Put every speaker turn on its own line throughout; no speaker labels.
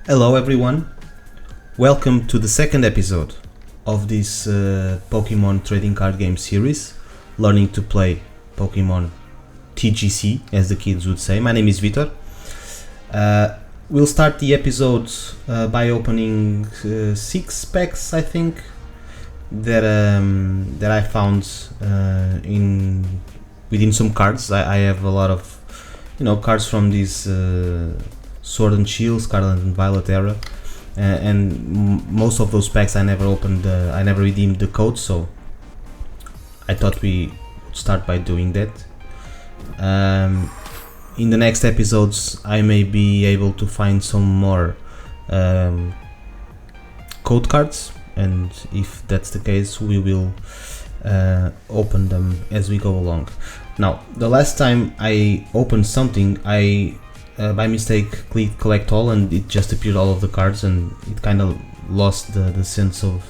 Hello everyone, welcome to the second episode of this Pokémon Trading Card Game series, learning to play Pokémon TCG, as the kids would say. My name is Vitor. We'll start the episode by opening 6 packs, I think, that I found within some cards. I have a lot of cards from this Sword and Shield, Scarlet and Violet era, and most of those packs I never opened. I never redeemed the code, so I thought we would start by doing that. In the next episodes, I may be able to find some more code cards, and if that's the case, we will open them as we go along. Now, the last time I opened something, I by mistake clicked collect all, and it just appeared all of the cards, and it kind of lost the sense of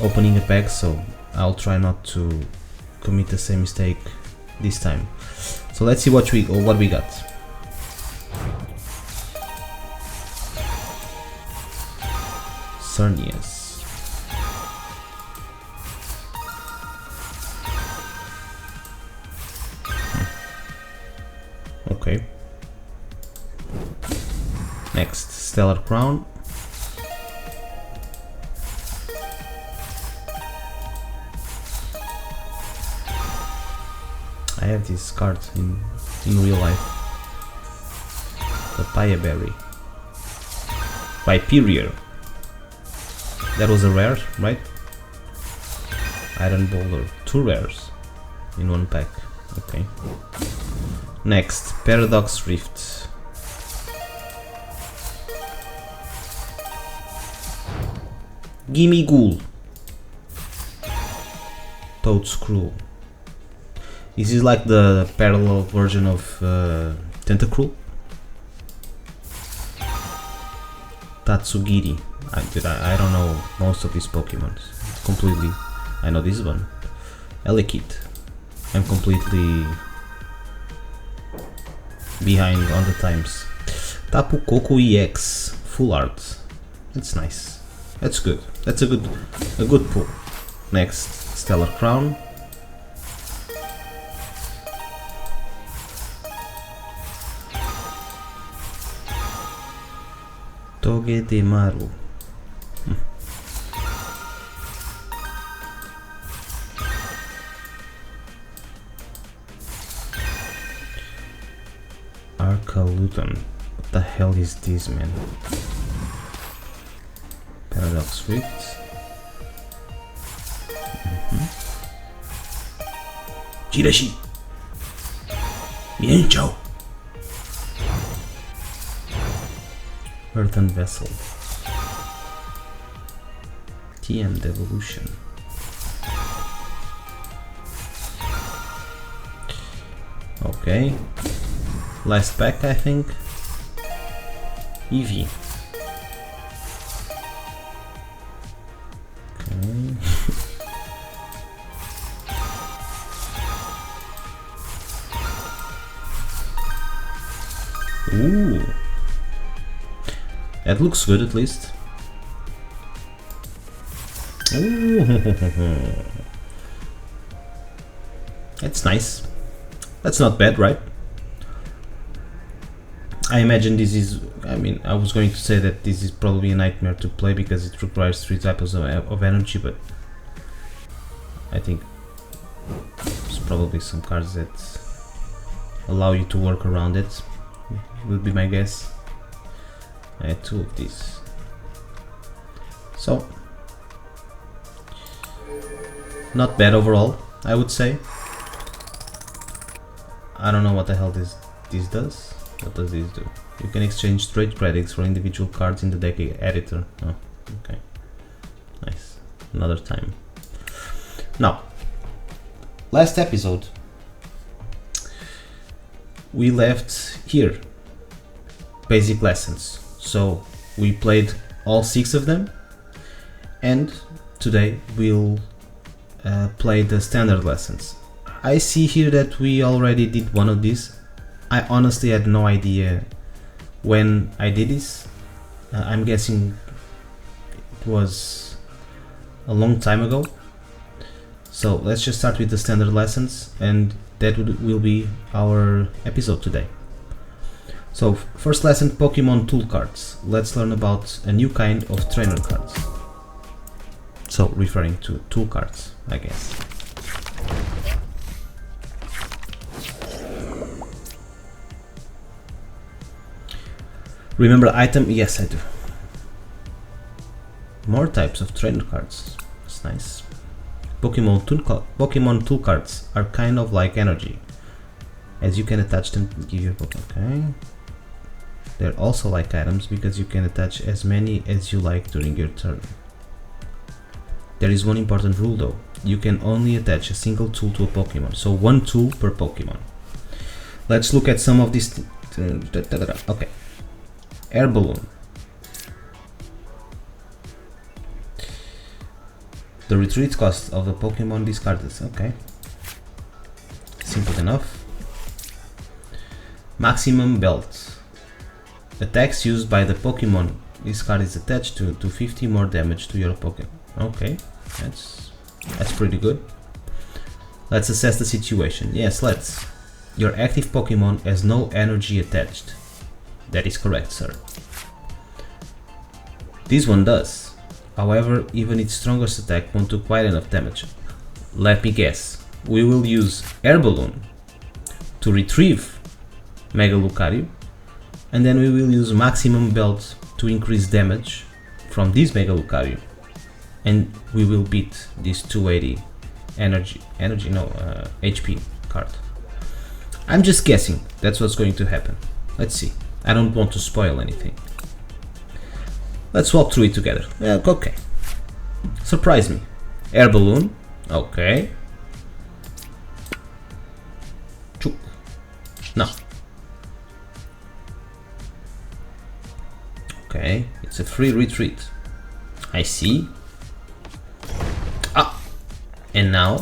opening a pack, so I'll try not to commit the same mistake this time. So let's see what we got. Cernius. Okay. Next, Stellar Crown. I have this card in real life. Papaya Berry. Viperior. That was a rare, right? Iron Boulder. 2 rares in one pack. Okay. Next, Paradox Rift. Gimme Ghoul. Toad Screw. This is like the parallel version of Tentacruel. Tatsugiri. I don't know most of these Pokemon completely. I know this one. Elekid. I'm completely behind on the times. Tapu Koko EX Full Art. That's nice. That's good. That's a good pull. Next, Stellar Crown. Togedemaru. Arcaluton. What the hell is this, man? Paradox Rift. Jirashi. Miencho. Earthen Vessel. TM Devolution. Okay. Last pack, I think. Eevee. Okay. Ooh. That looks good, at least. Ooh. That's nice. That's not bad, right? I imagine this is, I was going to say that this is probably a nightmare to play because it requires 3 types of energy, but I think there's probably some cards that allow you to work around it, would be my guess. I had 2 of these. So, not bad overall, I would say. I don't know what the hell this does. What does this do? You can exchange trade credits for individual cards in the deck editor. Oh, okay. Nice. Another time. Now, last episode, we left here. Basic lessons. So, we played all 6 of them. And today, we'll play the standard lessons. I see here that we already did one of these. I honestly had no idea when I did this. I'm guessing it was a long time ago. So let's just start with the standard lessons, and that will be our episode today. So first lesson, Pokemon tool cards. Let's learn about a new kind of trainer cards. So referring to tool cards, I guess. Remember item? Yes, I do. More types of trainer cards. That's nice. Pokemon tool cards are kind of like energy, as you can attach them to give your Pokemon. Okay. They're also like items because you can attach as many as you like during your turn. There is one important rule though. You can only attach a single tool to a Pokemon, so one tool per Pokemon. Let's look at some of these. Okay. Air balloon. The retreat cost of the Pokemon discarded. Okay. Simple enough. Maximum belt. Attacks used by the Pokemon this card is attached to 50 more damage to your Pokemon. Okay, that's pretty good. Let's assess the situation. Yes, let's. Your active Pokemon has no energy attached. That is correct, sir. This one does. However, even its strongest attack won't do quite enough damage. Let me guess. We will use Air Balloon to retrieve Mega Lucario, and then we will use Maximum Belt to increase damage from this Mega Lucario, and we will beat this 280 HP card. I'm just guessing that's what's going to happen. Let's see. I don't want to spoil anything. Let's walk through it together. Okay. Surprise me. Air Balloon. Okay. Chook. No. Okay, it's a free retreat. I see. Ah! And now,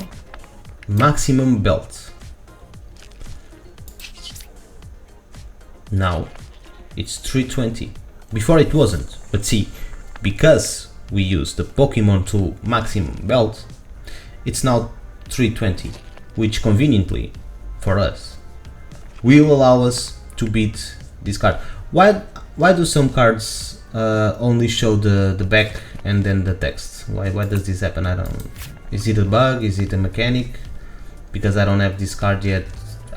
Maximum Belt. Now, it's 320. Before it wasn't, but see, because we use the Pokemon tool Maximum Belt, it's now 320, which conveniently, for us, will allow us to beat this card. Why do some cards only show the back and then the text? Why does this happen? I don't know. Is it a bug? Is it a mechanic? Because I don't have this card yet,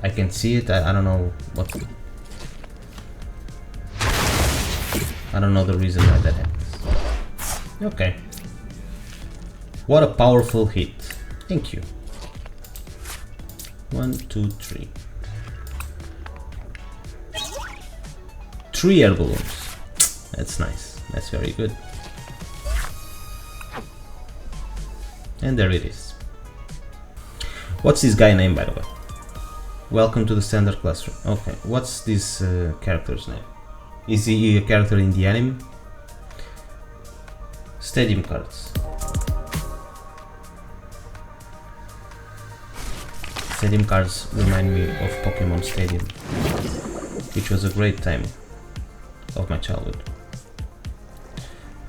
I can see it. I don't know what. I don't know the reason why that happens. Okay. What a powerful hit. Thank you. 1, 2, 3. 3 air balloons. That's nice. That's very good. And there it is. What's this guy name, by the way? Welcome to the standard classroom. Okay, what's this character's name? Is he a character in the anime? Stadium cards. Stadium cards remind me of Pokemon Stadium, which was a great time of my childhood.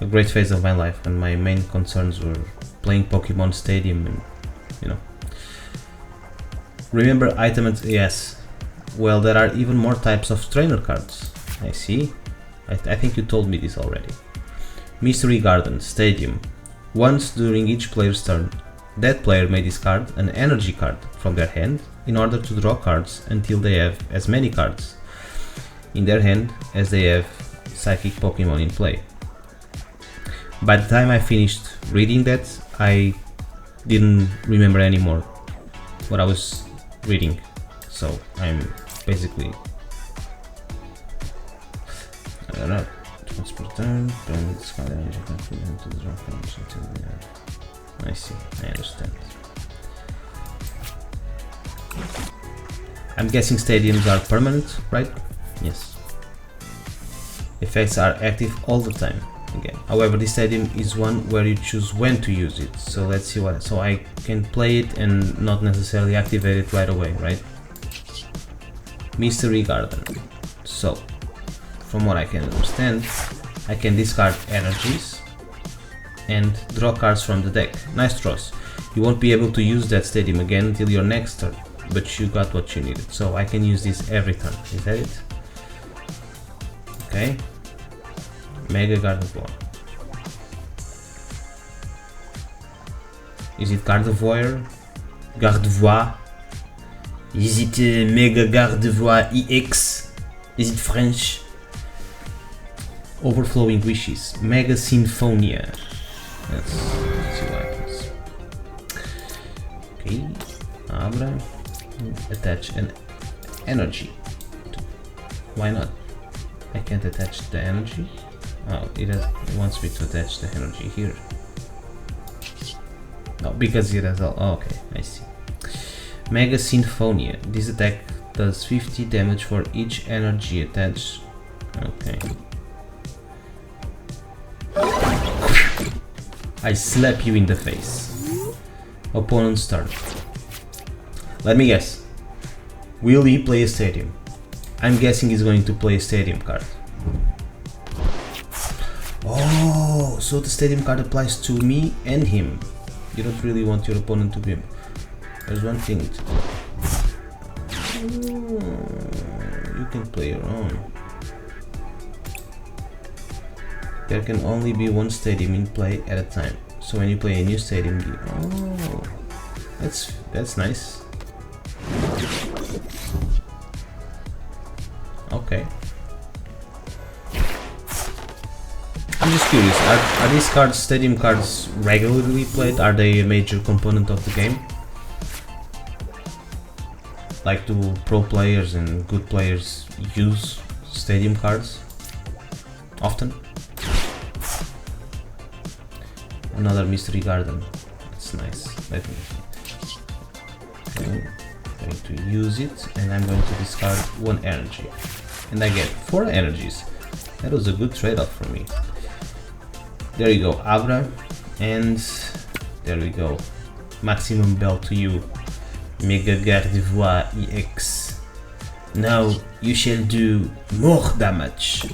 A great phase of my life, and my main concerns were playing Pokemon Stadium and, you know. Remember item? Yes. Well, there are even more types of trainer cards. I see. I think you told me this already. Mystery Garden, Stadium. Once during each player's turn, that player may discard an energy card from their hand in order to draw cards until they have as many cards in their hand as they have psychic Pokemon in play. By the time I finished reading that, I didn't remember anymore what I was reading, so I'm basically, I don't know. Once per turn, then discard energy card to draw cards until we have. I see, I understand. I'm guessing stadiums are permanent, right? Yes. Effects are active all the time. Again, however, this stadium is one where you choose when to use it. So let's see what. So I can play it and not necessarily activate it right away, right? Mystery Garden. So, from what I can understand, I can discard energies and draw cards from the deck. Nice draws. You won't be able to use that stadium again until your next turn, but you got what you needed. So I can use this every turn. Is that it? Okay. Mega Gardevoir. Is it Gardevoir? Gardevoir? Is it Mega Gardevoir EX? Is it French? Overflowing Wishes. Mega Sinfonia. Let's see what happens. Okay. Abra. Attach an energy. Why not? I can't attach the energy. Oh, it wants me to attach the energy here. No, because it has all. Oh, okay, I see. Mega Sinfonia. This attack does 50 damage for each energy attached. Okay. I slap you in the face. Opponent's turn. Let me guess. Will he play a stadium? I'm guessing he's going to play a stadium card. Oh, so the stadium card applies to me and him. You don't really want your opponent to win. There's one thing to do. You can play your own. There can only be one stadium in play at a time. So when you play a new stadium, oh, that's nice. Okay. I'm just curious, are these cards, stadium cards, regularly played? Are they a major component of the game? Like, do pro players and good players use stadium cards often? Another mystery garden. That's nice. Let me. Okay. I'm going to use it, and I'm going to discard one energy, and I get 4 energies. That was a good trade-off for me. There you go, Abra, and there we go. Maximum bell to you, Mega Gardevoir EX. Now you shall do more damage.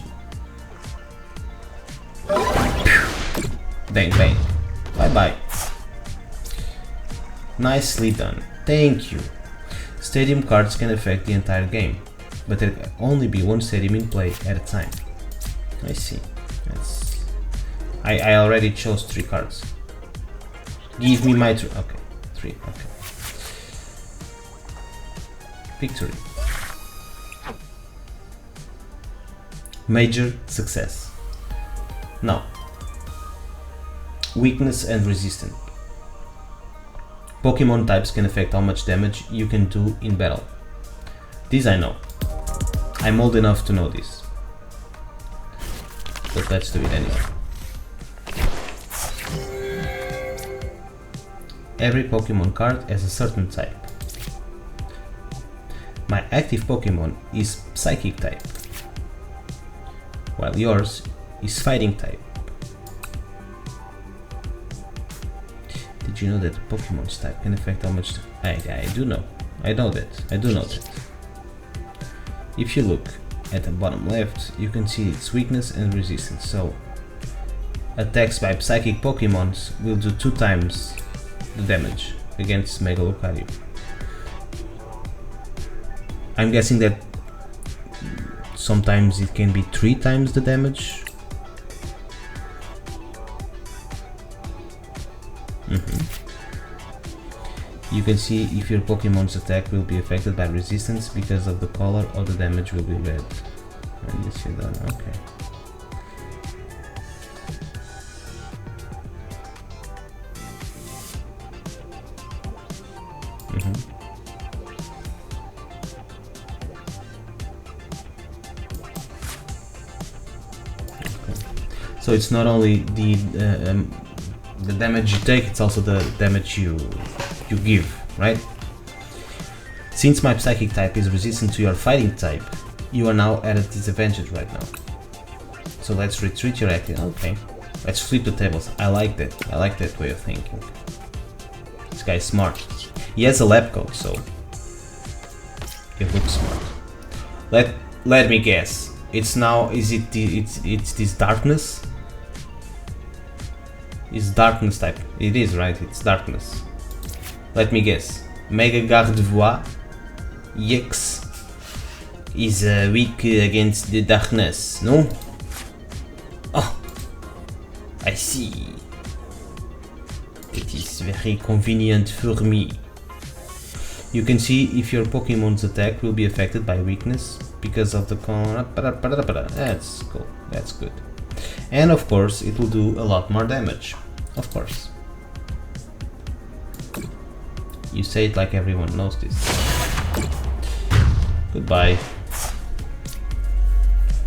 Bang bang. Bye bye. Nicely done. Thank you. Stadium cards can affect the entire game, but there can only be one stadium in play at a time. I see. I already chose 3 cards. Give me my okay, 3. Okay. Victory. Major success. Now, weakness and resistance. Pokemon types can affect how much damage you can do in battle. This I know. I'm old enough to know this. But let's do it anyway. Every Pokemon card has a certain type. My active Pokemon is Psychic type, while yours is Fighting type. Did you know that the Pokemon's type can affect how much? I do know. I know that. If you look at the bottom left, you can see its weakness and resistance. So attacks by Psychic Pokemons will do 2 times the damage against Mega Lucario. I'm guessing that sometimes it can be 3 times the damage. You can see if your Pokemon's attack will be affected by resistance because of the color of the damage will be red. And you see that, okay. So it's not only the damage you take, it's also the damage you give, right? Since my Psychic type is resistant to your Fighting type, you are now at a disadvantage right now. So let's retreat your active. Okay, let's flip the tables. I like that. I like that way of thinking. This guy's smart. He has a lab coat, so it looks smart. Let me guess. it's now, is it it's this darkness? It's darkness type. It is, right? It's darkness. Let me guess. Mega Gardevoir EX is weak against the darkness, no? Oh, I see. It is very convenient for me. You can see if your Pokemon's attack will be affected by weakness because of the That's cool. That's good. And of course, it will do a lot more damage. Of course. You say it like everyone knows this. Goodbye.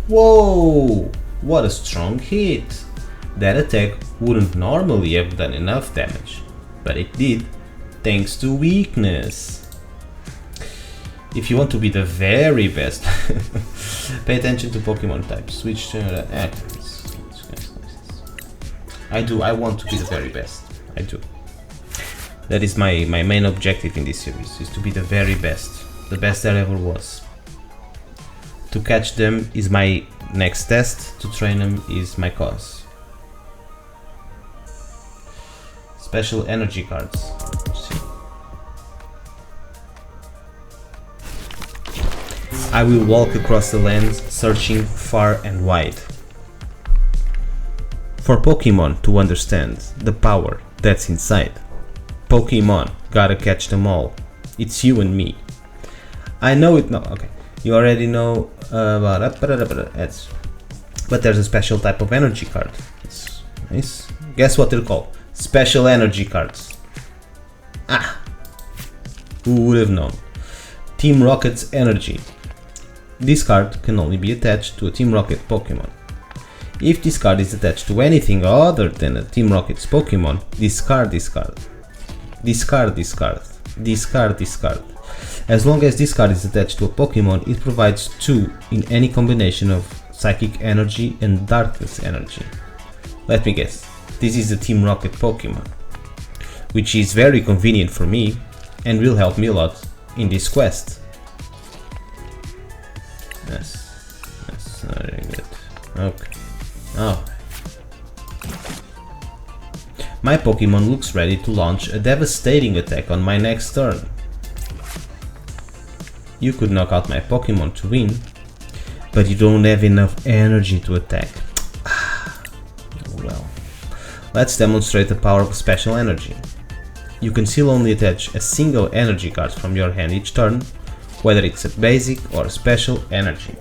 Whoa! What a strong hit! That attack wouldn't normally have done enough damage, but it did, thanks to weakness. If you want to be the very best, pay attention to Pokemon types. Switch to I want to be the very best. I do. That is my main objective in this series, is to be the very best. The best there ever was. To catch them is my next test, to train them is my cause. Special energy cards. Let's see. I will walk across the lands, searching far and wide for Pokemon to understand the power that's inside. Pokemon, gotta catch them all. It's you and me. I know it. No, okay. You already know about it. But there's a special type of energy card. It's nice. Guess what they're called? Special energy cards. Ah! Who would have known? Team Rocket's energy. This card can only be attached to a Team Rocket Pokemon. If this card is attached to anything other than a Team Rocket's Pokemon, discard this card. Discard this card. Discard this card. As long as this card is attached to a Pokemon, it provides 2 in any combination of Psychic Energy and Darkness Energy. Let me guess, this is a Team Rocket Pokemon, which is very convenient for me and will help me a lot in this quest. Yes, that's very good. Okay. Oh. My Pokemon looks ready to launch a devastating attack on my next turn. You could knock out my Pokemon to win, but you don't have enough energy to attack. Well, let's demonstrate the power of special energy. You can still only attach a single energy card from your hand each turn, whether it's a basic or a special energy.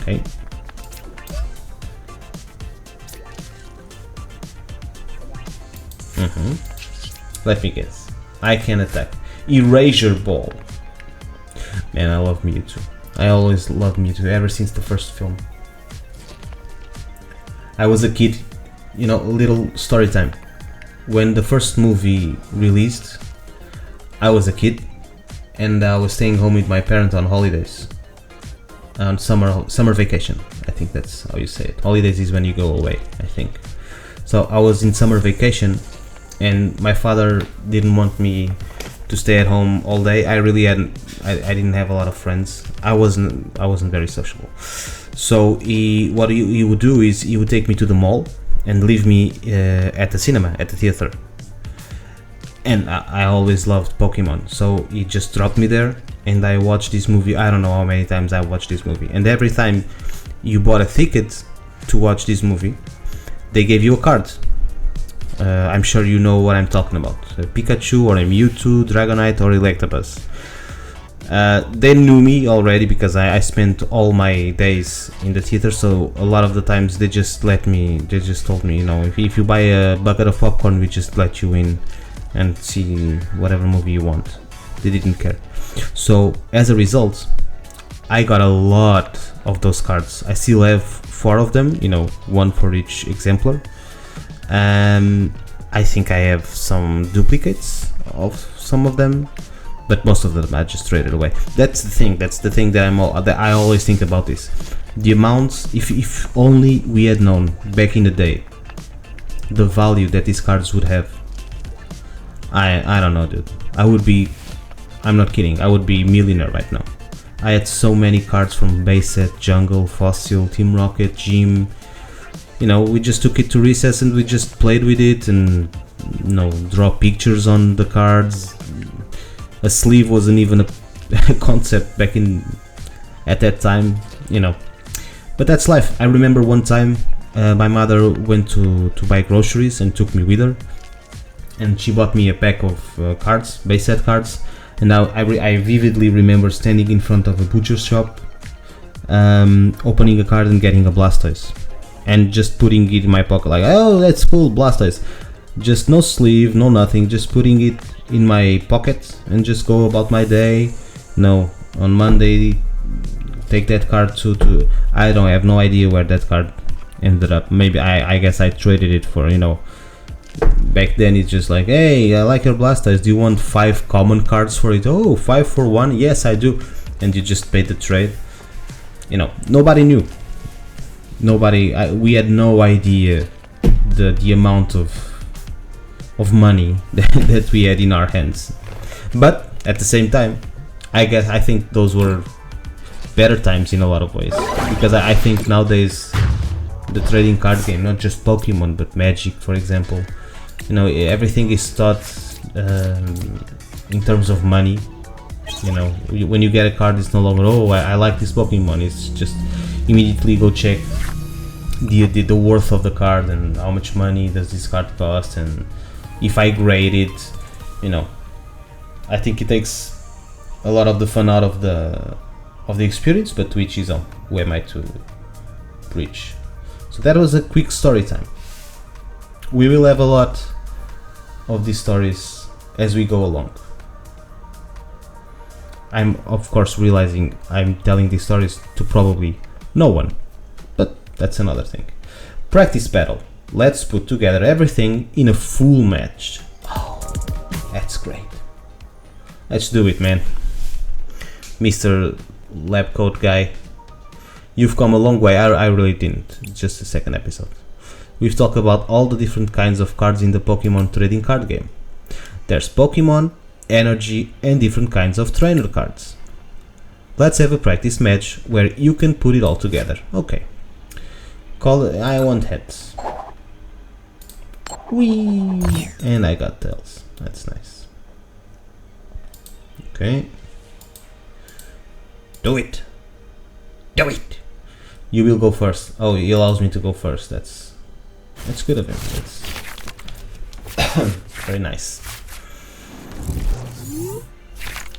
Okay. Let me guess. I can attack. Erasure Ball. Man, I love Mewtwo. I always loved Mewtwo ever since the first film. I was a kid, you know, a little story time. When the first movie released, I was a kid and I was staying home with my parents on holidays. On summer vacation. I think that's how you say it. Holidays is when you go away, I think. So I was in summer vacation and my father didn't want me to stay at home all day. I didn't have a lot of friends. I wasn't very sociable. So what he would do is he would take me to the mall and leave me at the cinema, at the theater. And I always loved Pokemon, so he just dropped me there and I watched this movie. I don't know how many times I watched this movie. And every time you bought a ticket to watch this movie, they gave you a card. I'm sure you know what I'm talking about. A Pikachu or a Mewtwo, Dragonite or Electabuzz. They knew me already because I spent all my days in the theater, so a lot of the times they just told me, you know, if you buy a bucket of popcorn, we just let you in and see whatever movie you want. They didn't care. So as a result, I got a lot of those cards. I still have 4 of them, you know, 1 for each exemplar. I think I have some duplicates of some of them, but most of them I just traded away. That's the thing that I always think about this. The amounts, if only we had known back in the day the value that these cards would have. I don't know, dude. I'm not kidding, I would be a millionaire right now. I had so many cards from base set, jungle, fossil, team rocket, gym. You know, we just took it to recess and we just played with it and, you know, draw pictures on the cards. A sleeve wasn't even a concept back in at that time, you know. But that's life. I remember one time my mother went to buy groceries and took me with her, and she bought me a pack of cards, base set cards. And now I vividly remember standing in front of a butcher's shop, opening a card and getting a Blastoise, and just putting it in my pocket like, oh, that's cool, Blastoise. Just no sleeve, no nothing, just putting it in my pocket and just go about my day. No, on Monday, take that card to I have no idea where that card ended up. Maybe I guess I traded it for, you know, back then it's just like, hey, I like your Blastoise, do you want 5 common cards for it? Oh, 5 for 1? Yes, I do. And you just paid the trade. You know, nobody knew. We had no idea the amount of money that we had in our hands. But at the same time, I think those were better times in a lot of ways, because I think nowadays the trading card game, not just Pokemon but Magic, for example, you know, everything is taught in terms of money. You know, when you get a card, it's no longer, oh, I like this Pokemon. It's just immediately go check the worth of the card and how much money does this card cost, and if I grade it. You know, I think it takes a lot of the fun out of the experience, but to each his own. Who am I to preach? So that was a quick story time. We will have a lot of these stories as we go along. I'm of course realizing I'm telling these stories to probably no one, but that's another thing. Practice battle. Let's put together everything in a full match. Oh, that's great. Let's do it, man. Mr. Lab Coat guy, you've come a long way. I really didn't. It's just the second episode. We've talked about all the different kinds of cards in the Pokemon Trading Card Game. There's Pokemon, Energy, and different kinds of trainer cards. Let's have a practice match where you can put it all together. Okay. Call it. I want heads. Whee! And I got tails. That's nice. Okay. Do it. Do it. You will go first. Oh, he allows me to go first. That's good of him. That's very nice.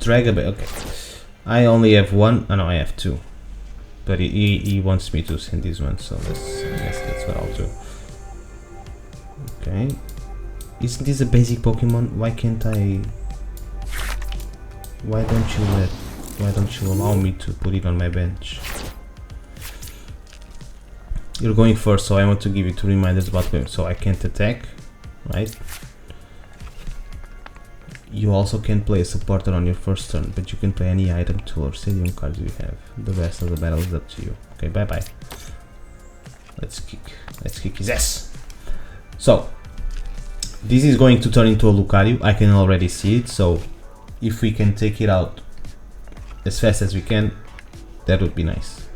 Drag a bit. Okay. I only have one. Oh no, I have two. But he wants me to send this one, so I guess that's what I'll do. Okay. Isn't this a basic Pokemon? Why can't I? Why don't you allow me to put it on my bench? You're going first, so I want to give you 2 reminders about going. So I can't attack, right? You also can play a supporter on your first turn, but you can play any item, tool, or stadium cards you have. The rest of the battle is up to you. Okay, bye bye. Let's kick his ass. So this is going to turn into a Lucario. I can already see it. So if we can take it out as fast as we can, that would be nice.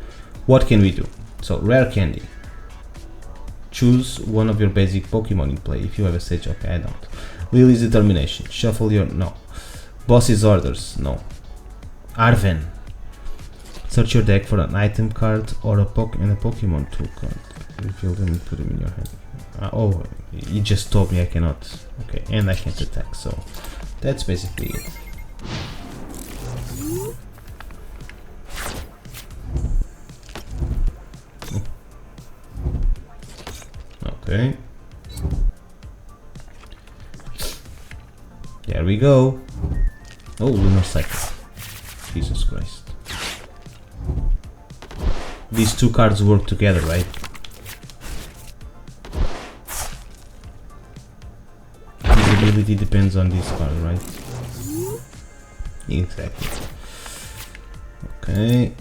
What can we do? So rare candy. Choose one of your basic Pokemon in play. If you have a Sage, okay, I don't. Lily's Determination. Shuffle your... no. Boss's Orders. No. Arven. Search your deck for an item card or a Pokemon tool card. Reveal them and put them in your hand. Oh, he just told me I cannot. Okay, and I can't attack, so that's basically it. Okay. There we go. Oh, Lunar Cycle. Jesus Christ. These two cards work together, right? His ability depends on this card, right? Exactly. Okay.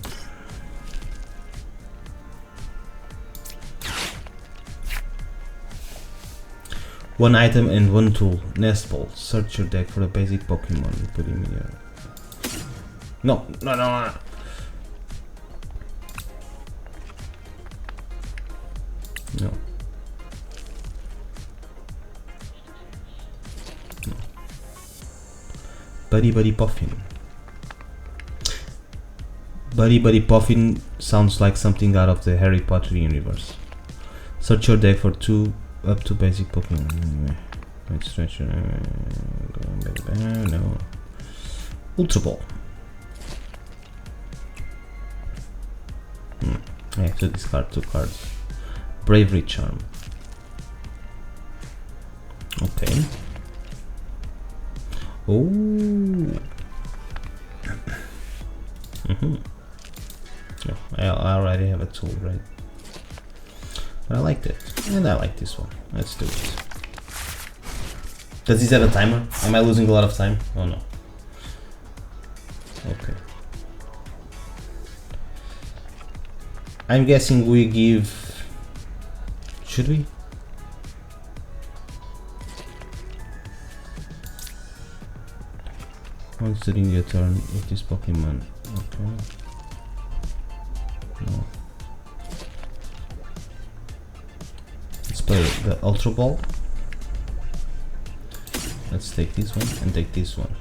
One item and one tool. Nest Ball. Search your deck for a basic Pokemon and put him in your... No. No. No. Buddy Puffin. Buddy Puffin sounds like something out of the Harry Potter universe. Search your deck for 2 up to basic Pokemon. Let's stretch. No. Ultra Ball. I have to discard 2 cards. Bravery Charm. Okay. Oh. No, I already have a tool, right? But I liked it, and I like this one. Let's do it. Does this have a timer? Am I losing a lot of time? Oh no. Okay. I'm guessing we give... Should we? Once during your turn, if this Pokemon... Okay. No. Let's play the Ultra Ball. Let's take this one and take this one.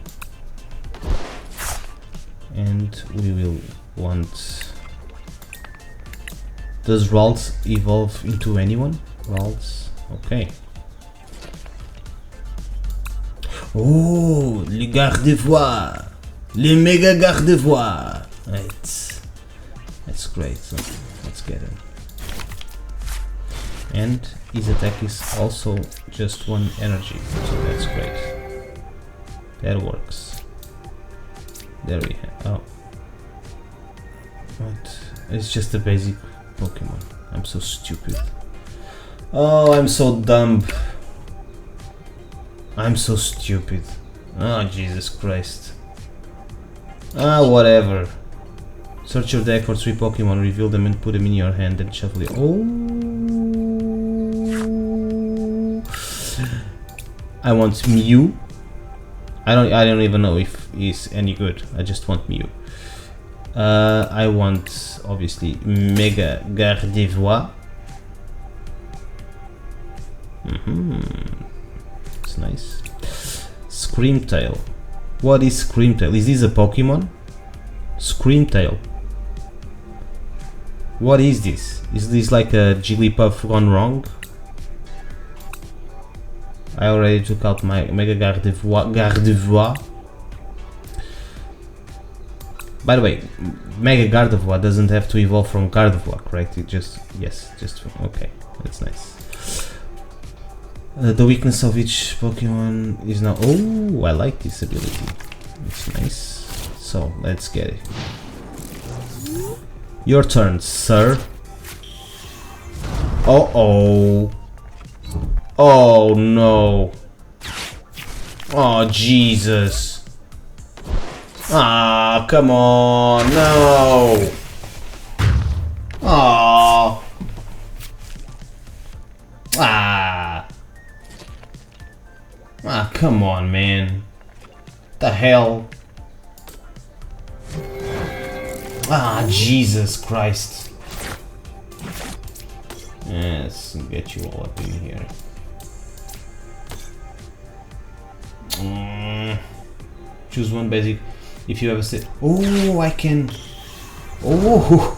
And we will want... Does Ralts evolve into anyone? Ralts, okay. Oh, les Gardevoirs! Les Mega Gardevoirs! Right. That's great, so let's get it. And his attack is also just 1 energy, so that's great. That works. There we have, oh. Right, it's just a basic Pokemon. I'm so stupid. Oh, I'm so dumb. I'm so stupid. Oh, Jesus Christ. Ah, whatever. Search your deck for 3 Pokemon, reveal them and put them in your hand and shuffle it. Oh. I want Mew. I don't even know if he's any good. I just want Mew. I want obviously Mega Gardevoir. It's nice. Screamtail. What is Screamtail? Is this a Pokemon? Screamtail. What is this? Is this like a Jigglypuff gone wrong? I already took out my Mega Gardevoir. By the way, Mega Gardevoir doesn't have to evolve from Gardevoir, correct? It just, yes, just, okay, that's nice. The weakness of each Pokemon is now, oh, I like this ability. It's nice. So, let's get it. Your turn, sir. Uh-oh. Oh, no. Oh, Jesus. Ah, come on, no. Ah. Ah. Ah, come on, man. The hell? Ah, Jesus Christ. Let's get you all up in here. Choose one basic. If you ever say, oh, I can. Oh,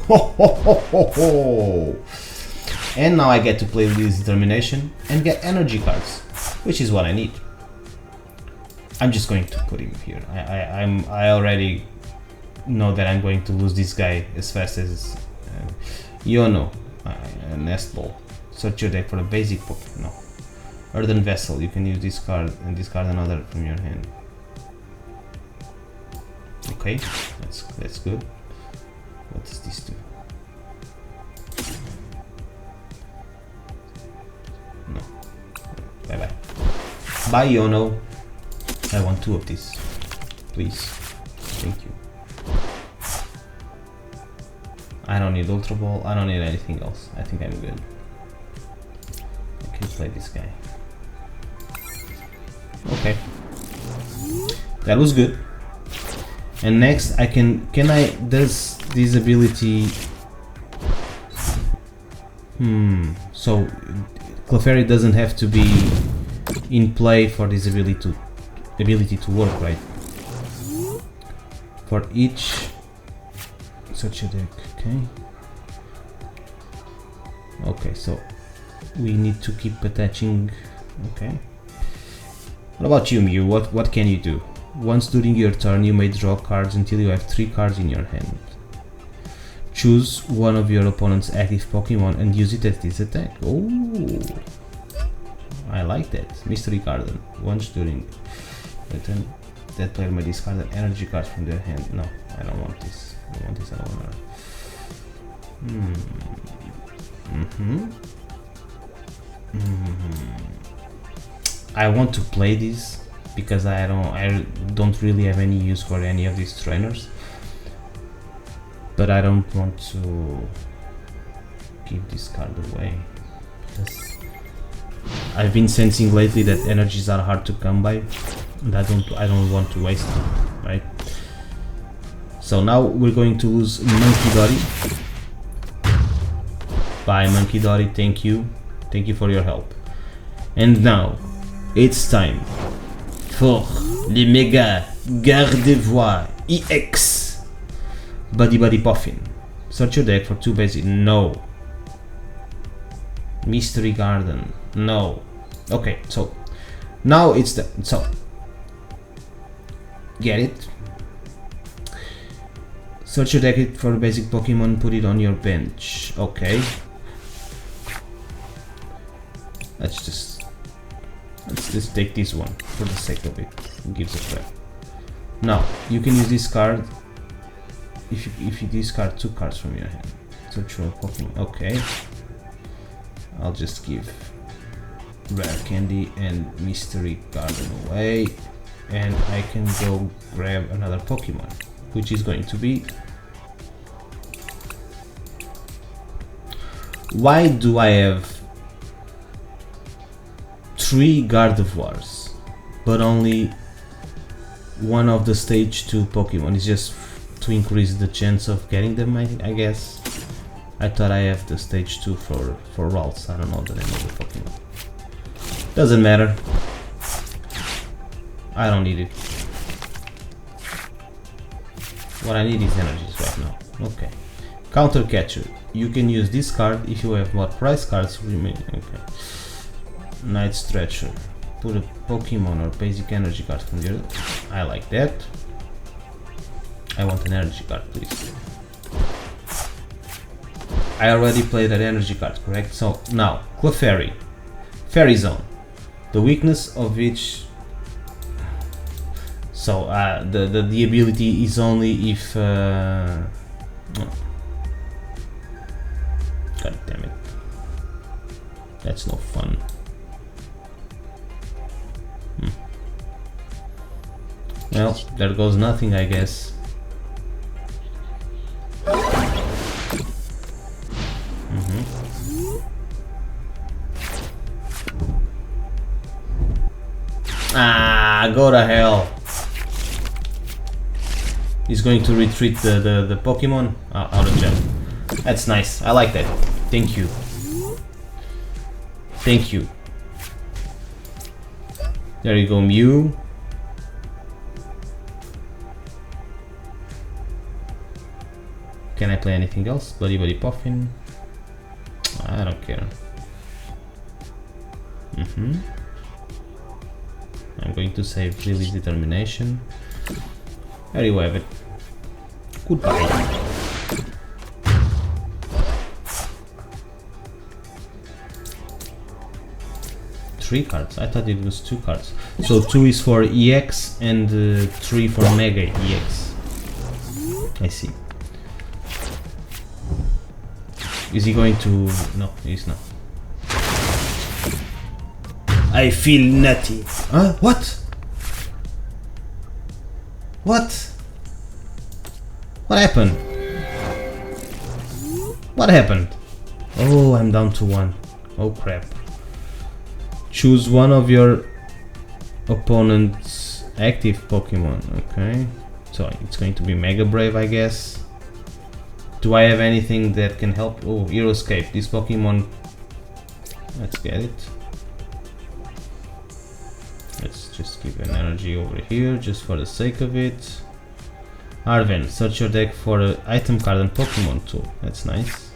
and now I get to play with this determination and get energy cards, which is what I need. I'm just going to put him here. I already know that I'm going to lose this guy as fast as Yono, Nest Ball. Search your deck for a basic Pokemon. No. Earthen Vessel. You can use this card and discard another from your hand. Okay, that's good. What does this do? No. Bye bye. Bye, Yono. I want 2 of these, please. Thank you. I don't need Ultra Ball. I don't need anything else. I think I'm good. I can play this guy. Okay. That was good. And next I can I, does this ability, So Clefairy doesn't have to be in play for this ability to work, right? For each such a deck, okay. Okay, so we need to keep attaching. Okay. What about you, Mew? What can you do? Once during your turn, you may draw cards until you have 3 cards in your hand. Choose one of your opponent's active Pokemon and use it as this attack. Oh, I like that. Mystery Garden. Once during the turn, that player may discard an energy card from their hand. No, I don't want this. I don't want this. I don't want to. I want to play this because I don't really have any use for any of these trainers, but I don't want to give this card away because I've been sensing lately that energies are hard to come by, and I don't want to waste them, right? So now we're going to lose Monkey Dory. Bye, Monkey Dory. Thank you for your help. And now it's time for les Mega Gardevoir EX Buddy Puffin. Search your deck for 2 basic. No. Mystery Garden. No. Okay, so now it's the so get it. Search your deck for a basic Pokemon, put it on your bench. Okay. Let's just take this one for the sake of it. Who gives a crap? Now you can use this card if you discard 2 cards from your hand. Search for a Pokemon. Okay. I'll just give Rare Candy and Mystery Garden away, and I can go grab another Pokemon, which is going to be. Why do I have 3 Gardevoirs, but only one of the stage 2 Pokemon? Is just to increase the chance of getting them, I guess. I thought I have the stage 2 for Ralts. I don't know the name of the Pokemon. Doesn't matter. I don't need it. What I need is energies right now. Okay. Counter Catcher. You can use this card if you have more prize cards remaining. Okay. Night Stretcher. Put a Pokemon or basic energy card from your. I like that. I want an energy card, please. I already played that energy card, correct? So now, Clefairy. Fairy Zone. The weakness of which. So the ability is only if. God damn it. That's no fun. Well, there goes nothing, I guess. Ah, go to hell. He's going to retreat the Pokemon out of gem. That's nice. I like that. Thank you. Thank you. There you go, Mew. Can I play anything else? Buddy Puffin. I don't care. I'm going to save Lily's Determination. There you have it. Goodbye. Three cards? I thought it was 2 cards. So 2 is for EX and 3 for Mega EX. I see. Is he going to... No, he's not. I feel nutty. Huh? What? What? What happened? What happened? Oh, I'm down to 1. Oh crap. Choose one of your opponent's active Pokemon. Okay. So it's going to be Mega Brave, I guess. Do I have anything that can help? Oh, Hero Escape. This Pokemon. Let's get it. Let's just give an energy over here just for the sake of it. Arven, search your deck for an item card and Pokemon tool. That's nice.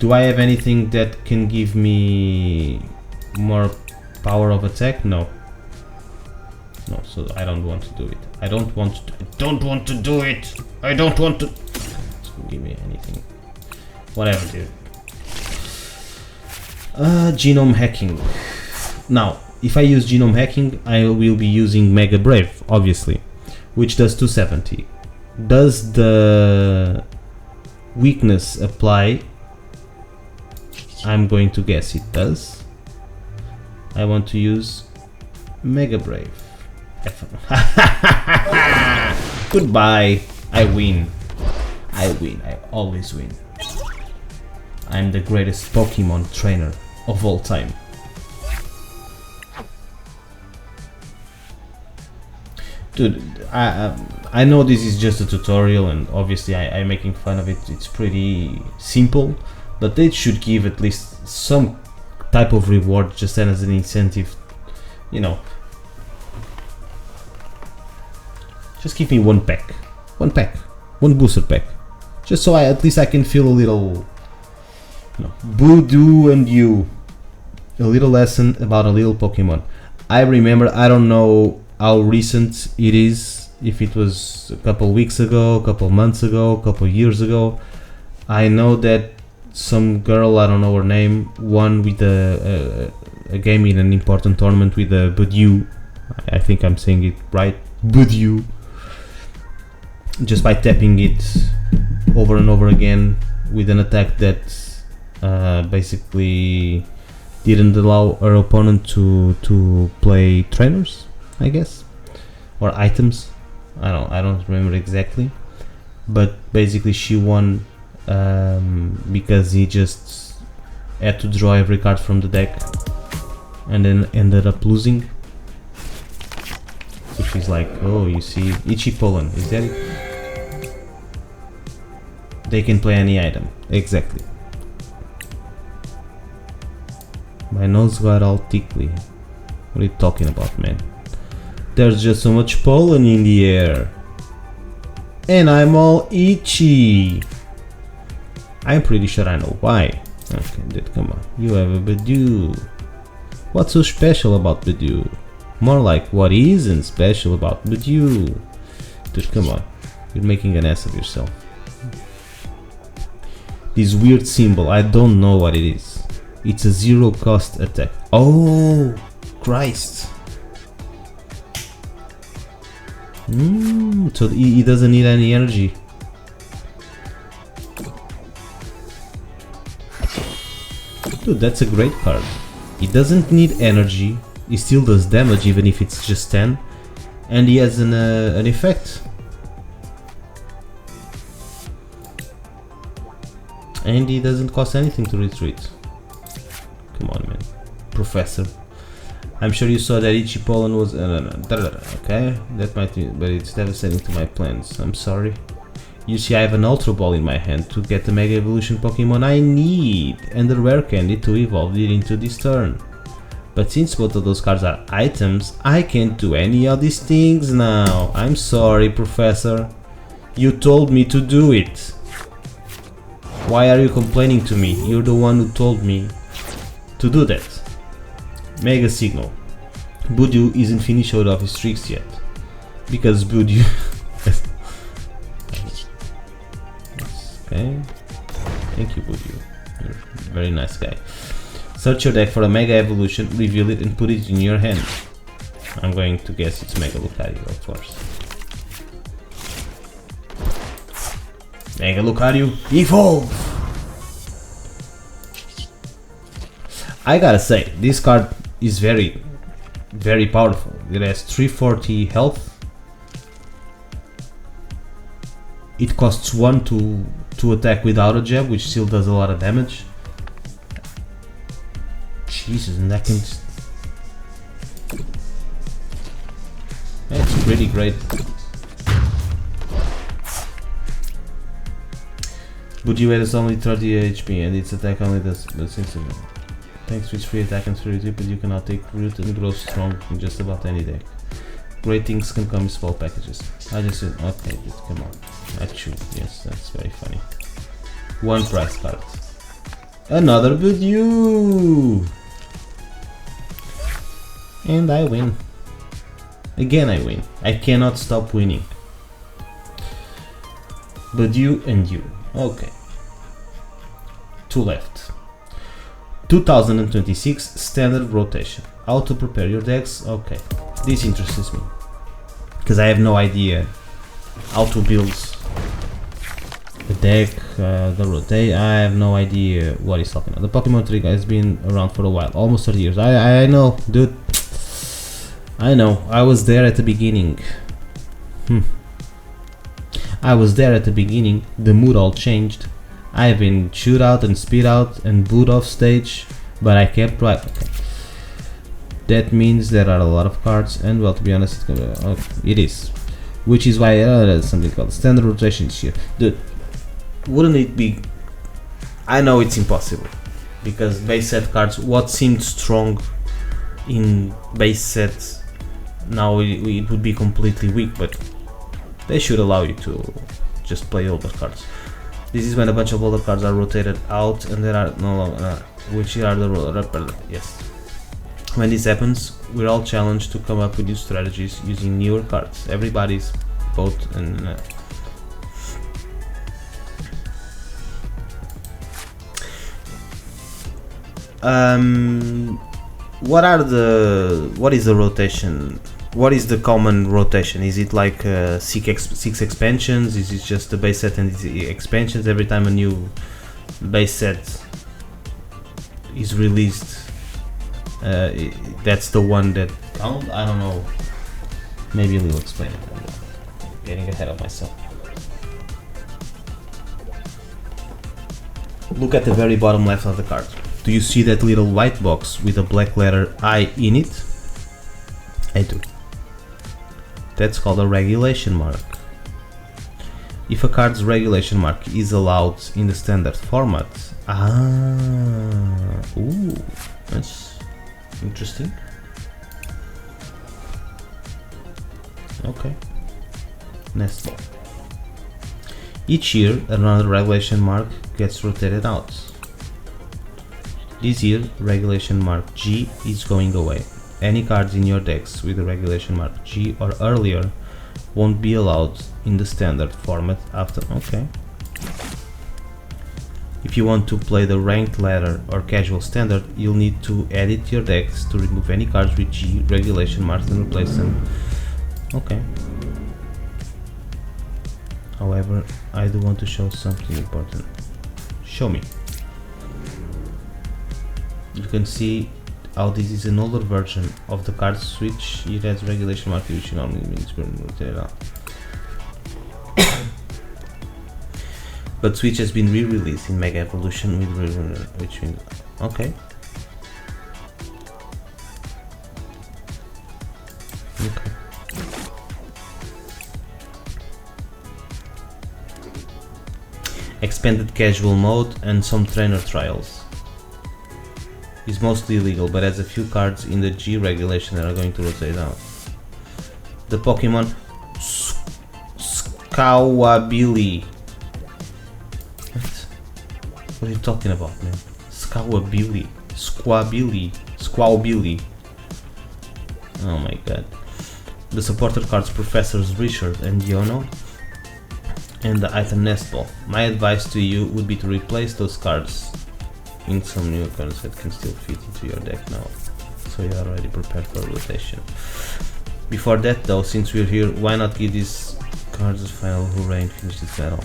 Do I have anything that can give me more power of attack? No. No, so I don't want to do it. I don't want to do it. I don't want to. Give me anything. Whatever, dude. Genome hacking. Now, if I use genome hacking, I will be using Mega Brave, obviously, which does 270. Does the weakness apply? I'm going to guess it does. I want to use Mega Brave. Goodbye. I win. I win. I always win. I'm the greatest Pokemon trainer of all time. Dude, I know this is just a tutorial and obviously I'm making fun of it. It's pretty simple, but they should give at least some type of reward just as an incentive, you know. Just give me one pack, one booster pack, just so at least I can feel a little, you know, Voodoo and you, a little lesson about a little Pokemon. I remember, I don't know how recent it is, if it was a couple weeks ago, a couple months ago, a couple years ago. I know that some girl, I don't know her name, won with a game in an important tournament with a Voodoo. I think I'm saying it right, Voodoo. Just by tapping it over and over again with an attack that basically didn't allow her opponent to play trainers, I guess, or items. I don't remember exactly, but basically she won because he just had to draw every card from the deck and then ended up losing. So she's like, oh, you see, Itchy Pollen, is that it? They can play any item, exactly. My nose got all tickly. What are you talking about, man? There's just so much pollen in the air. And I'm all itchy. I'm pretty sure I know why. Okay, dude, come on. You have a Badoo. What's so special about Badoo? More like, what isn't special about Badoo? Dude, come on. You're making an ass of yourself. This weird symbol, I don't know what it is. It's a zero cost attack. Oh, Christ. So he doesn't need any energy. Dude, that's a great card. He doesn't need energy. He still does damage even if it's just 10. And he has an effect. And he doesn't cost anything to retreat. Come on, man. Professor. I'm sure you saw that Itchy Pollen was... okay, that might be... but it's devastating to my plans. I'm sorry. You see, I have an Ultra Ball in my hand to get the Mega Evolution Pokemon I need, and the Rare Candy to evolve it into this turn. But since both of those cards are items, I can't do any of these things now. I'm sorry, Professor. You told me to do it. Why are you complaining to me? You're the one who told me to do that. Mega Signal. Voodoo isn't finished out of his tricks yet. Because Voodoo... okay. Thank you, Voodoo. You're a very nice guy. Search your deck for a Mega Evolution, reveal it and put it in your hand. I'm going to guess it's Mega Lucario, of course. Mega Lucario, evolve! I gotta say, this card is very, very powerful. It has 340 health. It costs 1 to attack without a jab, which still does a lot of damage. Jesus, and that can... That's pretty great. But you has only 30 HP and its attack only does since thanks to its free attack and security, but you cannot take root and grow strong in just about any deck. Great things can come in small packages. I just said, okay, but come on. Actually, yes, that's very funny. One prize card. Another but you! And I win. Again I win. I cannot stop winning. But you and you. Okay. 2 left. 2026 standard rotation. How to prepare your decks. Okay. This interests me. Because I have no idea how to build the deck, the rotate. I have no idea what he's talking about. The Pokémon Trading Card has been around for a while. Almost 30 years. I know, dude. I know. I was there at the beginning. I was there at the beginning. The mood all changed. I've been shoot out and speed out and boot off stage, but I kept right. Okay. That means there are a lot of cards, and well, to be honest, it is. Which is why there's something called standard rotation this year. Dude, wouldn't it be? I know it's impossible because base set cards. What seemed strong in base sets now it would be completely weak, but they should allow you to just play older cards. This is when a bunch of older cards are rotated out and there are no longer, which are the yes. When this happens, we're all challenged to come up with new strategies using newer cards. Everybody's both and what is the rotation? What is the common rotation? Is it like 6 expansions? Is it just the base set and the expansions? Every time a new base set is released, that's the one that count? I don't know. Maybe we'll explain it. I'm getting ahead of myself. Look at the very bottom left of the card. Do you see that little white box with a black letter I in it? I do. That's called a regulation mark. If a card's regulation mark is allowed in the standard format, ooh, that's interesting. Okay. Next ball. Each year, another regulation mark gets rotated out. This year, regulation mark G is going away. Any cards in your decks with a regulation mark G or earlier won't be allowed in the standard format after. Okay. If you want to play the ranked ladder or casual standard, you'll need to edit your decks to remove any cards with G regulation marks and replace them. Okay. However, I do want to show something important. Show me. You can see how this is an older version of the card switch. It has regulation mark, which normally means we're rotate out. But Switch has been re-released in Mega Evolution with which means okay. Okay. Expanded casual mode and some trainer trials. Is mostly illegal, but has a few cards in the G regulation that are going to rotate out. The Pokemon Skawabili. What are you talking about, man? Skawabili. Squawbili. Oh my god. The supporter cards Professors Richard and Yono. And the item Nest Ball. My advice to you would be to replace those cards in some new cards that can still fit into your deck now, so you're already prepared for rotation. Before that though, since we're here, why not give these cards a final hooray and finish this battle?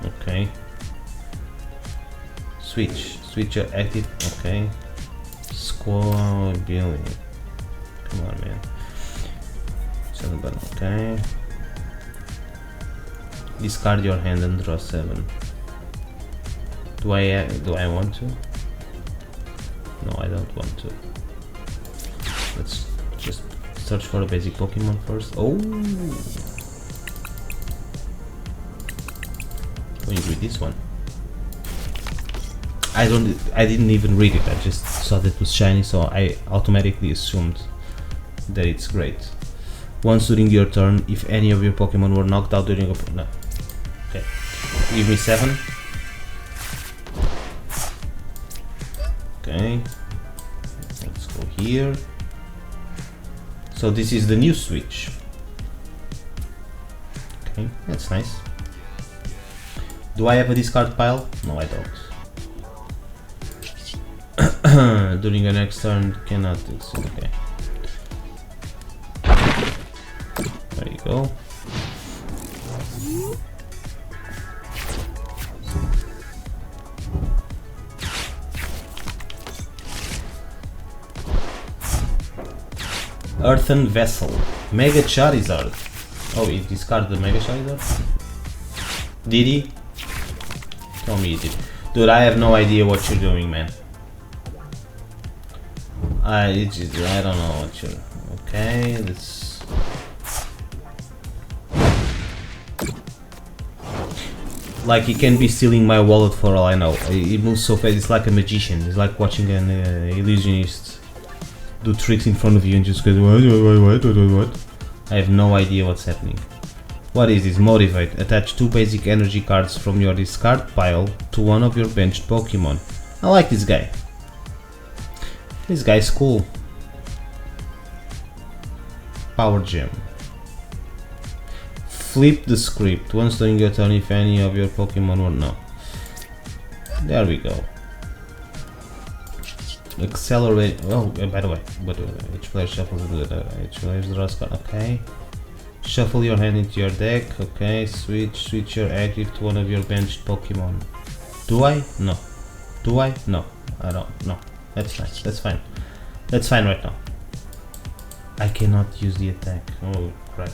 Okay. Switch your active, okay. Squad building. Come on, man. 7 button, okay. Discard your hand and draw 7. Do I want to? No, I don't want to. Let's just search for a basic Pokemon first. Oh! Going with this one. I didn't even read it. I just saw that it was shiny, so I automatically assumed that it's great. Once during your turn, if any of your Pokemon were knocked out during a no. Okay. Give me 7. Okay. Let's go here. So this is the new switch. Okay, that's nice. Do I have a discard pile? No, I don't. During the next turn, cannot do so. Okay. There you go. Earthen Vessel. Mega Charizard. Oh, he discarded the Mega Charizard? Did he? Tell me he did. Dude, I have no idea what you're doing, man. I don't know what you're... Okay, let's... Like, he can be stealing my wallet for all I know. He moves so fast, it's like a magician. It's like watching an illusionist do tricks in front of you and just go, what? I have no idea what's happening. What is this? Motivate. Attach 2 basic energy cards from your discard pile to one of your benched Pokemon. I like this guy. This guy's cool. Power Gem. Flip the script. Once during your turn, if any of your Pokemon were no. There we go. Accelerate. Oh, by the way, each player shuffles each player's draws card. Okay. Shuffle your hand into your deck. Okay. Switch your active to one of your benched Pokemon. Do I? No. Do I? No. I don't. No. That's nice. That's fine. That's fine right now. I cannot use the attack. Oh crap.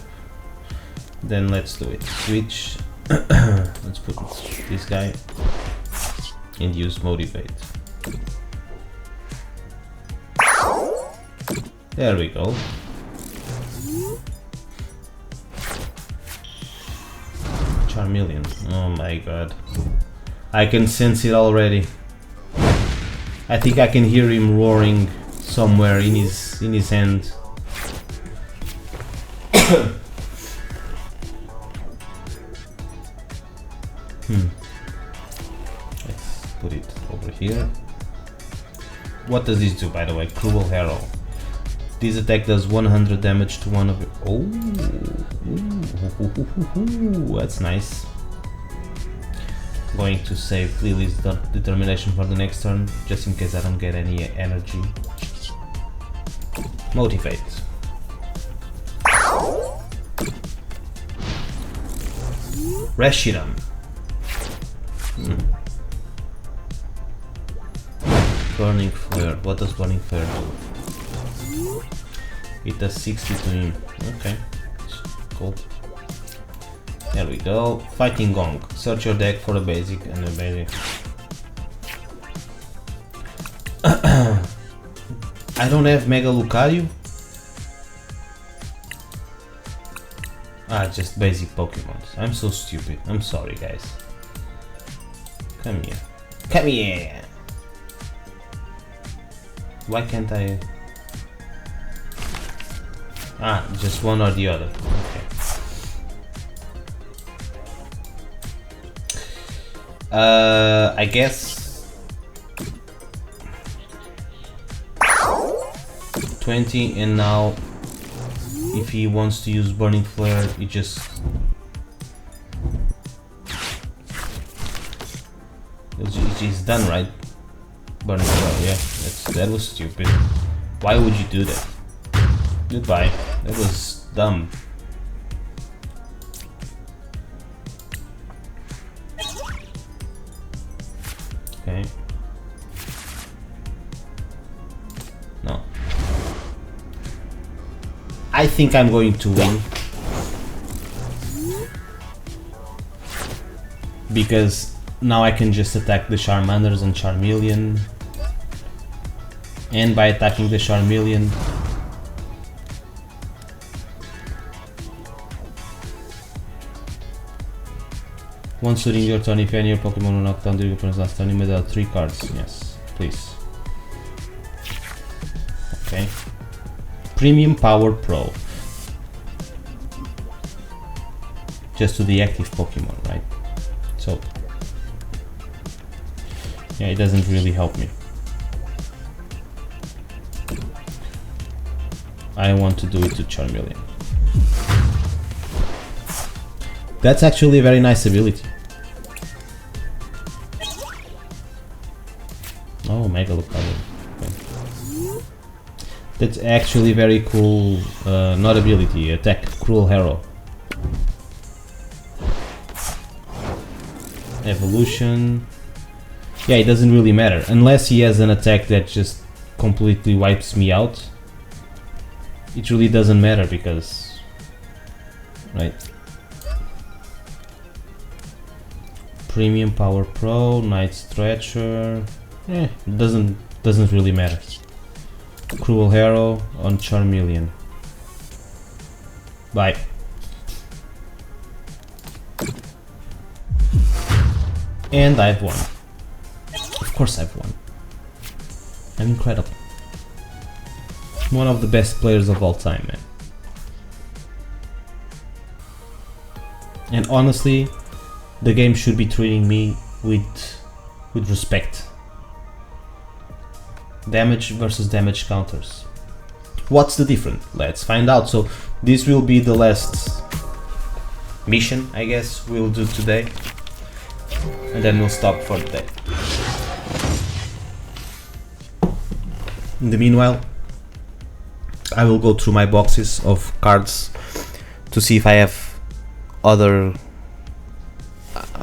Then let's do it. Switch. Let's put this guy and use Motivate. There we go. Charmeleon. Oh my god. I can sense it already. I think I can hear him roaring somewhere in his hand. Let's put it over here. What does this do, by the way? Cruel Arrow. This attack does 100 damage to one of your... Oh, that's nice. Going to save Lily's determination for the next turn, just in case I don't get any energy. Motivate. Reshiram. Burning Flare. What does Burning Flare do? It does 60 to him. Okay, cool. There we go. Fighting Gong. Search your deck for a basic and a basic. I don't have Mega Lucario. Ah, just basic Pokemon. I'm so stupid. I'm sorry, guys. Come here. Come here. Why can't I? Ah, just one or the other. Okay. I guess 20, and now if he wants to use Burning Flare, he just it's done, right? Burning Flare, yeah, that was stupid. Why would you do that? Goodbye. That was dumb. Okay. No. I think I'm going to win. Because now I can just attack the Charmanders and Charmeleon. And by attacking the Charmeleon, Once during your turn, if any of your Pokemon were knocked down during your opponent's last turn, you may draw 3 cards. Yes, please. Okay. Premium Power Pro. Just to the active Pokemon, right? So, yeah, it doesn't really help me. I want to do it to Charmeleon. That's actually a very nice ability. Oh, Mega Lucario. Okay. That's actually very cool, not ability, attack, Cruel Harrow. Evolution. Yeah, it doesn't really matter, unless he has an attack that just completely wipes me out. It really doesn't matter because, right? Premium Power Pro, Night Stretcher. It doesn't really matter. Cruel Harrow on Charmeleon. Bye. And I've won. Of course I've won. I'm incredible. One of the best players of all time, man. And honestly, the game should be treating me with respect. Damage versus damage counters. What's the difference? Let's find out. So this will be the last mission, I guess, we'll do today. And then we'll stop for the day. In the meanwhile, I will go through my boxes of cards to see if I have other,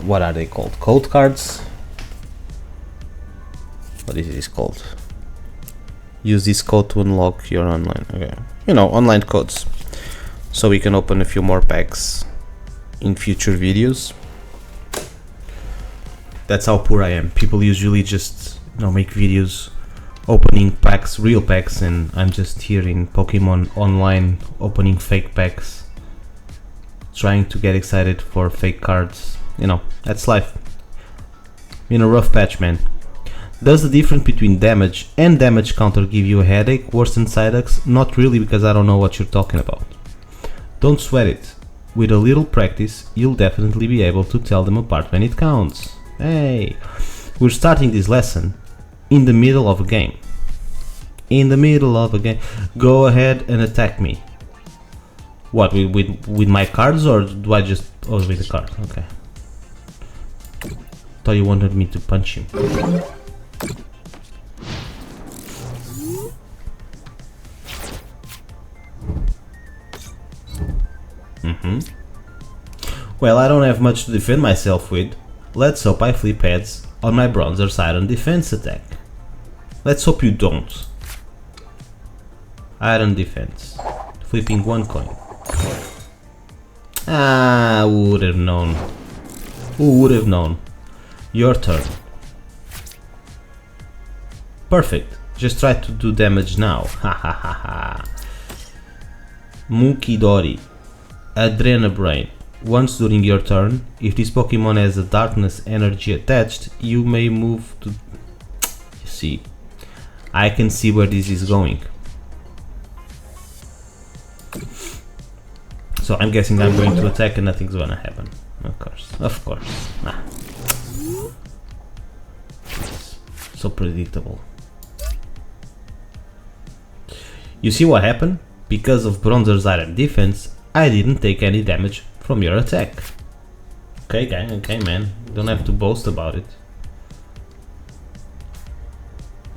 what are they called? Code cards? What is this called? Use this code to unlock your online, okay. You know, online codes. So we can open a few more packs in future videos. That's how poor I am. People usually just, you know, make videos opening packs, real packs, and I'm just here in Pokemon Online opening fake packs, trying to get excited for fake cards. You know, that's life. In a rough patch, man. Does the difference between damage and damage counter give you a headache, worse than Psyducks? Not really, because I don't know what you're talking about. Don't sweat it. With a little practice, you'll definitely be able to tell them apart when it counts. Hey, we're starting this lesson in the middle of a game. In the middle of a game. Go ahead and attack me. What, with my cards, or do I just... Oh, with the card, okay. Thought you wanted me to punch him. Well, I don't have much to defend myself with. Let's hope I flip heads on my Bronzer's Iron Defense attack. Let's hope you don't. Iron Defense. Flipping 1 coin. Ah, who would have known? Who would have known? Your turn. Perfect. Just try to do damage now. Ha ha ha ha. Mukidori. Adrenabrain. Once during your turn, if this Pokemon has a darkness energy attached, you may move to... You see, I can see where this is going. So I'm guessing I'm going to attack and nothing's gonna happen. Of course, of course. Nah. So predictable. You see what happened? Because of Bronzer's Iron Defense, I didn't take any damage from your attack. Okay, gang, okay, man. You don't have to boast about it.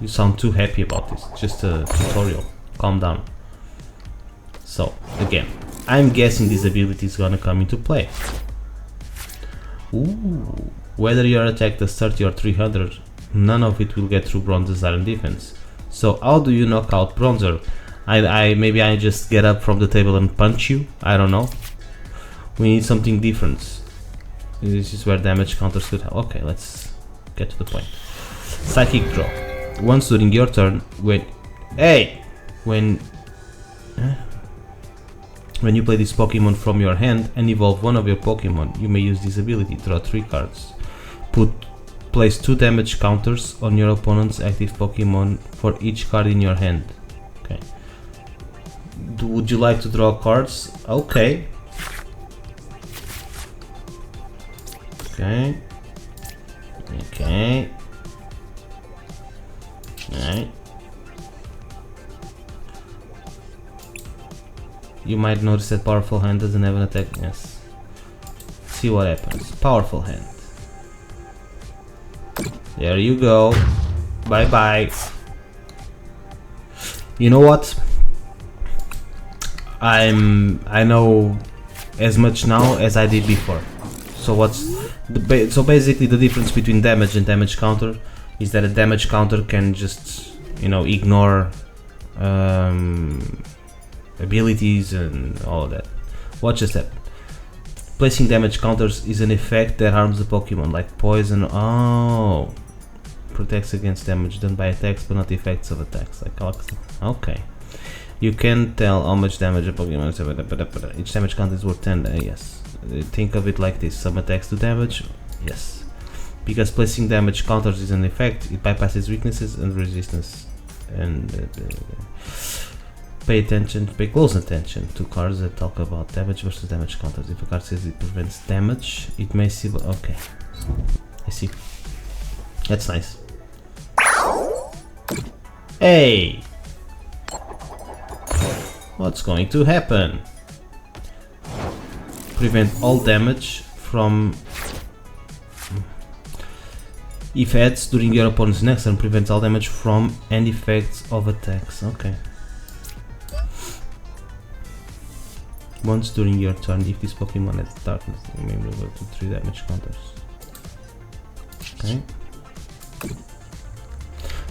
You sound too happy about this. Just a tutorial. Calm down. So, again, I'm guessing this ability is gonna come into play. Ooh. Whether your attack does 30 or 300, none of it will get through Bronzer's Iron Defense. So how do you knock out Bronzer? Maybe I just get up from the table and punch you? I don't know. We need something different. This is where damage counters could help. Okay, let's get to the point. Psychic Draw. Once during your turn, when... Hey! When... When you play this Pokemon from your hand and evolve one of your Pokemon, you may use this ability. Draw 3 cards. Place 2 damage counters on your opponent's active Pokemon for each card in your hand. Okay. Would you like to draw cards? Okay. Okay. Okay. Alright. You might notice that powerful hand doesn't have an attack. Yes. See what happens. Powerful hand. There you go. Bye bye. You know what? I know as much now as I did before. So so basically the difference between damage and damage counter is that a damage counter can just, you know, ignore abilities and all of that. Watch a step. Placing damage counters is an effect that harms the Pokemon, like poison. Oh, protects against damage done by attacks but not the effects of attacks. Like, okay. You can tell how much damage a Pokemon is. Each damage counter is worth 10. Yes. Think of it like this: some attacks do damage. Yes. Because placing damage counters is an effect, it bypasses weaknesses and resistance. And pay close attention to cards that talk about damage versus damage counters. If a card says it prevents damage, it may see. Okay, I see. That's nice. Hey, what's going to happen? Prevent all damage from. If adds during your opponent's next turn, prevents all damage from and effects of attacks. Okay. Once during your turn, if this Pokemon has darkness, you may move up to 3 damage counters. Okay.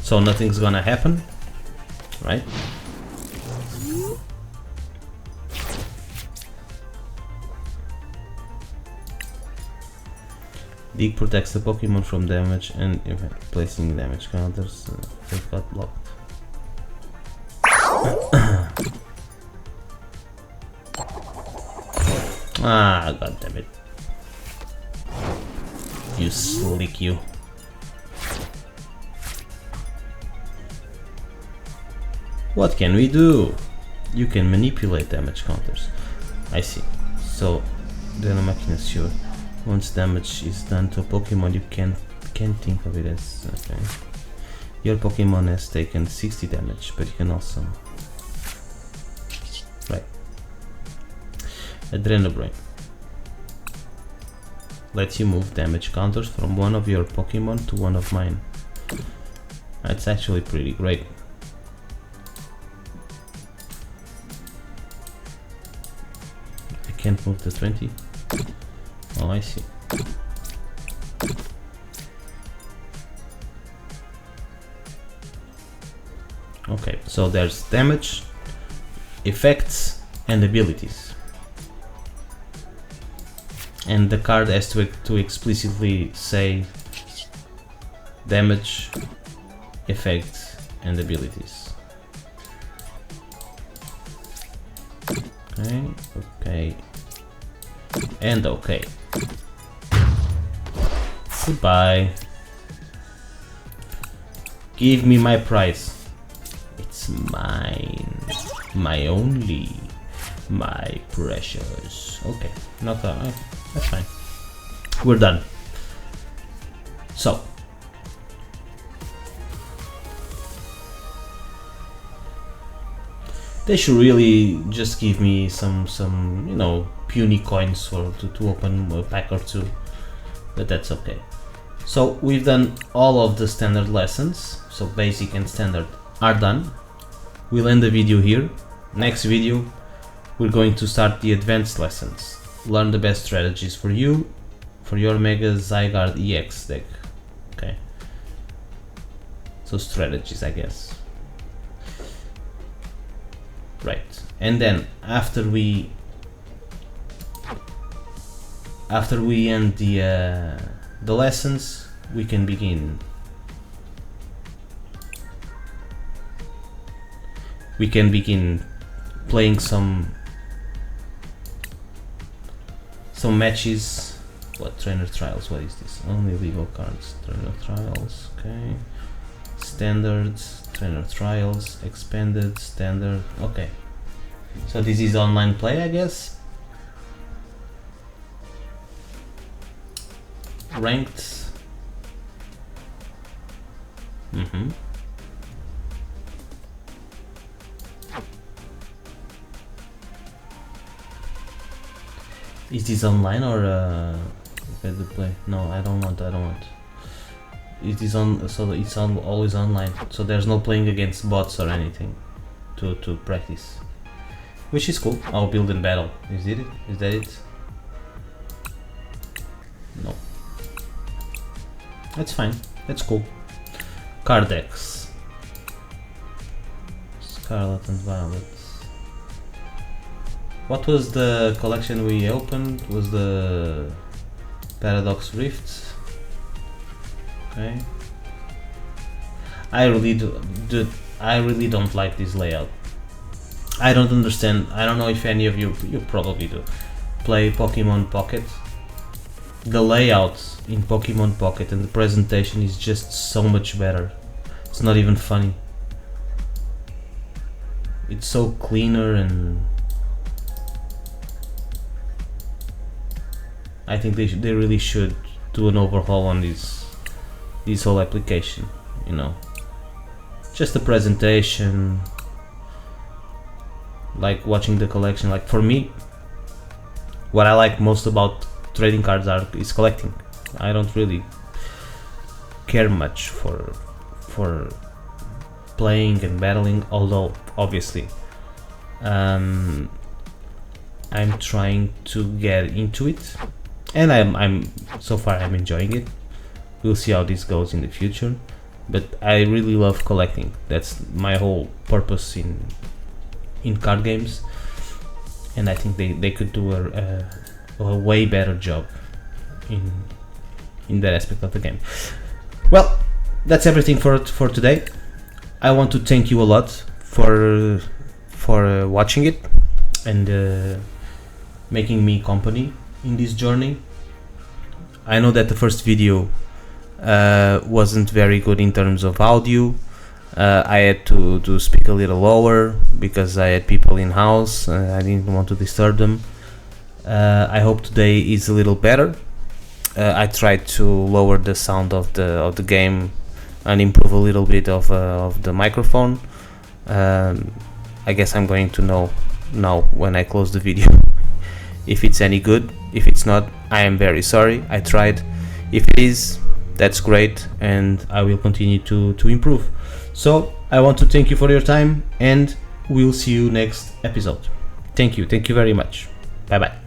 So nothing's gonna happen, right? Dig protects the Pokemon from damage and placing damage counters. They've got blocked. Ah, god damn it. You slick you. What can we do? You can manipulate damage counters. I see. So, then I'm making sure. Once damage is done to a Pokemon, you can't think of it as okay. Your Pokemon has taken 60 damage, but you can also right. Adrenabrain lets you move damage counters from one of your Pokemon to one of mine. That's actually pretty great. I can't move the 20. Oh, I see. Okay, so there's damage, effects, and abilities. And the card has to explicitly say damage, effects, and abilities. Okay, okay, and okay. Goodbye. Give me my prize. It's mine. My only. My precious. Okay, not that. That's fine. We're done. So. They should really just give me some you know, puny coins to open a pack or two. But that's okay. So we've done all of the standard lessons, so basic and standard are done. We'll end the video here. Next video we're going to start the advanced lessons. Learn the best strategies for you, for your Mega Zygarde EX deck. Okay. So strategies, I guess. Right. And then after we end the lessons, we can begin. We can begin playing some So matches, what, trainer trials, what is this? Only legal cards, trainer trials, okay. Standards, trainer trials, expanded, standard, okay. So this is online play, I guess. Ranked. Is this online or pay to play? No, I don't want. It is on, so it's on, always online. So there's no playing against bots or anything to practice, which is cool. I'll build in battle. Is it? Is that it? No. That's fine. That's cool. Card decks. Scarlet and Violet. What was the collection we opened? Was the Paradox Rift? Okay. I really don't like this layout. I don't understand. I don't know if any of you probably do, play Pokemon Pocket. The layout in Pokemon Pocket and the presentation is just so much better. It's not even funny. It's so cleaner, and I think they really should do an overhaul on this whole application, you know. Just the presentation, like watching the collection. Like for me, what I like most about trading cards is collecting. I don't really care much for playing and battling, although obviously I'm trying to get into it, and I'm so far I'm enjoying it. We'll see how this goes in the future, but I really love collecting. That's my whole purpose in card games, and I think they could do a way better job in that aspect of the game. Well, that's everything for today. I want to thank you a lot for watching it and making me company in this journey. I know that the first video wasn't very good in terms of audio. I had to speak a little lower because I had people in house. I didn't want to disturb them. I hope today is a little better. I tried to lower the sound of the game and improve a little bit of the microphone. I guess I'm going to know now when I close the video if it's any good. If it's not, I am very sorry. I tried. If it is, that's great, and I will continue to improve. So I want to thank you for your time, and we'll see you next episode. Thank you very much. Bye bye.